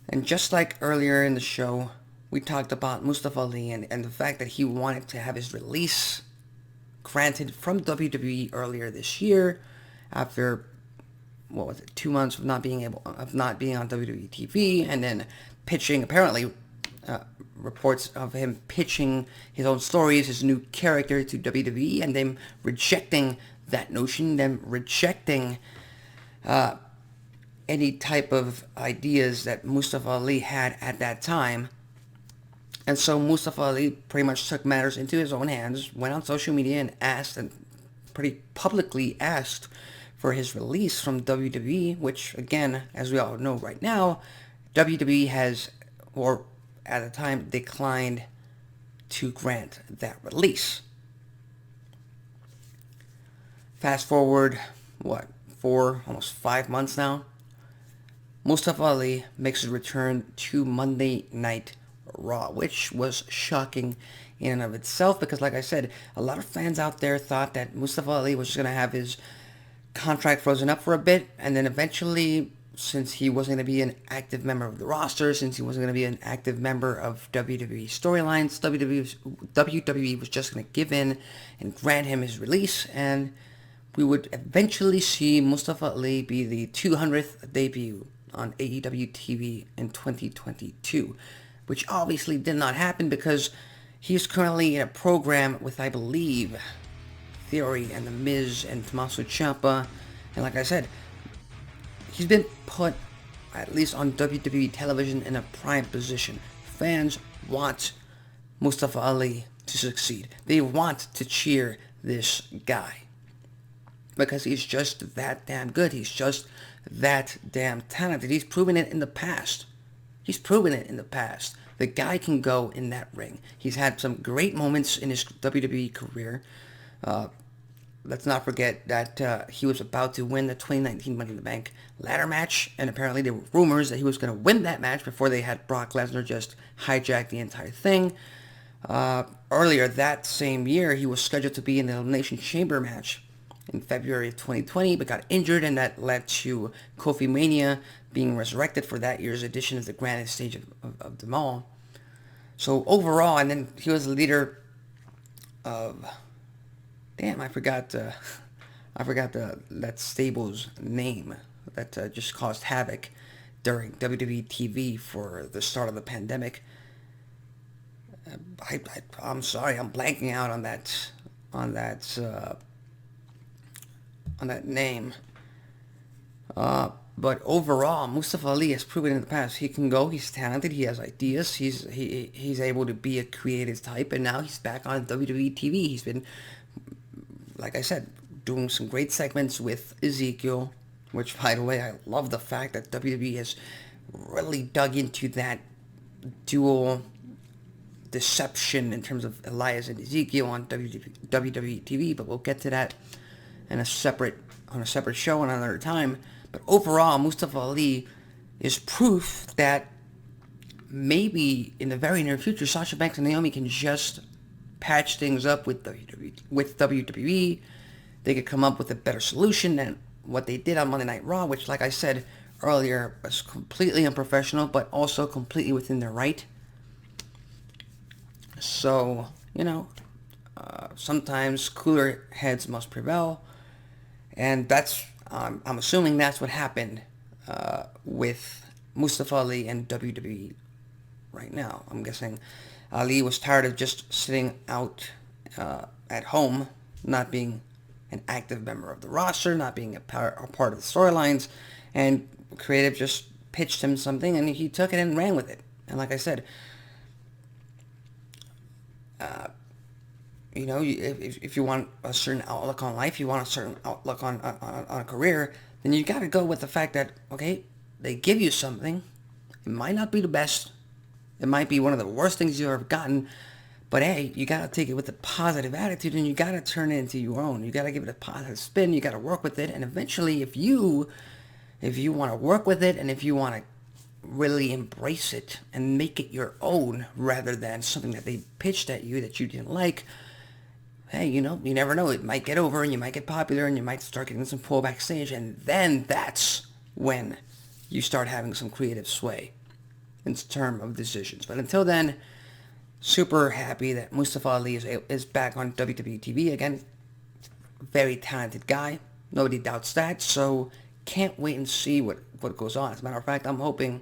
And just like earlier in the show, we talked about Mustafa Ali and the fact that he wanted to have his release granted from WWE earlier this year after what was it, 2 months of not being on WWE TV, and then pitching apparently reports of him pitching his own stories, his new character to WWE, and them rejecting that notion, them rejecting any type of ideas that Mustafa Ali had at that time. And so Mustafa Ali pretty much took matters into his own hands, went on social media and asked, and pretty publicly asked, for his release from WWE, which, again, as we all know right now, WWE has, or at the time, declined to grant that release. Fast forward, what, almost 5 months now? Mustafa Ali makes his return to Monday Night Raw, which was shocking in and of itself because, like I said, a lot of fans out there thought that Mustafa Ali was just going to have his contract frozen up for a bit, and then eventually, since he wasn't going to be an active member of the roster, since he wasn't going to be an active member of WWE storylines, WWE was just going to give in and grant him his release, and we would eventually see Mustafa Ali be the 200th debut on AEW TV in 2022, which obviously did not happen because he's currently in a program with, I believe, Theory and The Miz and Tommaso Ciampa, and like I said, he's been put, at least on WWE television, in a prime position. Fans want Mustafa Ali to succeed. They want to cheer this guy because he's just that damn good. He's just that damn talented. He's proven it in the past. The guy can go in that ring. He's had some great moments in his WWE career. Let's not forget that he was about to win the 2019 Money in the Bank ladder match, and apparently there were rumors that he was going to win that match before they had Brock Lesnar just hijack the entire thing. Earlier that same year, he was scheduled to be in the Elimination Chamber match in February of 2020, but got injured, and that led to Kofi Mania being resurrected for that year's edition of the grandest stage of them all. So overall, and then he was the leader of... Damn, I forgot that stable's name that just caused havoc during WWE TV for the start of the pandemic. I'm sorry, I'm blanking out on that name. But overall, Mustafa Ali has proven in the past he can go. He's talented. He has ideas. He's able to be a creative type, and now he's back on WWE TV. He's been, like I said, doing some great segments with Ezekiel, which, by the way, I love the fact that WWE has really dug into that dual deception in terms of Elias and Ezekiel on WWE TV, but we'll get to that on a separate show another time. But overall, Mustafa Ali is proof that maybe in the very near future, Sasha Banks and Naomi can just patch things up with WWE. They could come up with a better solution than what they did on Monday Night Raw, which, like I said earlier, was completely unprofessional, but also completely within their right. So, sometimes cooler heads must prevail, and that's, I'm assuming that's what happened with Mustafa Ali and WWE right now. I'm guessing Ali was tired of just sitting out at home, not being an active member of the roster, not being a part of the storylines, and creative just pitched him something, and he took it and ran with it. And like I said, if you want a certain outlook on life, you want a certain outlook on a career, then you got to go with the fact that, okay, they give you something. It might not be the best. It might be one of the worst things you've ever gotten. But hey, you got to take it with a positive attitude, and you got to turn it into your own. You got to give it a positive spin. You got to work with it. And eventually, if you want to work with it, and if you want to really embrace it and make it your own rather than something that they pitched at you that you didn't like, hey, you never know. It might get over, and you might get popular, and you might start getting some pull backstage, and then that's when you start having some creative sway. in terms of decisions. But until then, super happy that Mustafa Ali is back on WWE TV again. Very talented guy. Nobody doubts that. So can't wait and see what goes on. As a matter of fact, I'm hoping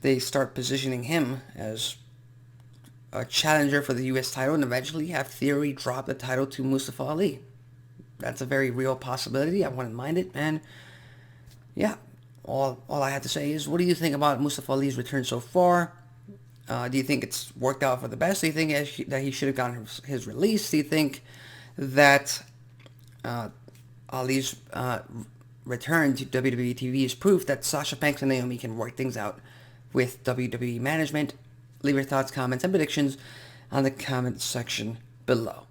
they start positioning him as a challenger for the U.S. title and eventually have Theory drop the title to Mustafa Ali. That's a very real possibility. I wouldn't mind it. And yeah, all I have to say is, what do you think about Mustafa Ali's return so far? Do you think it's worked out for the best? Do you think that he should have gotten his release? Do you think that Ali's return to WWE TV is proof that Sasha Banks and Naomi can work things out with WWE management? Leave your thoughts, comments, and predictions on the comment section below.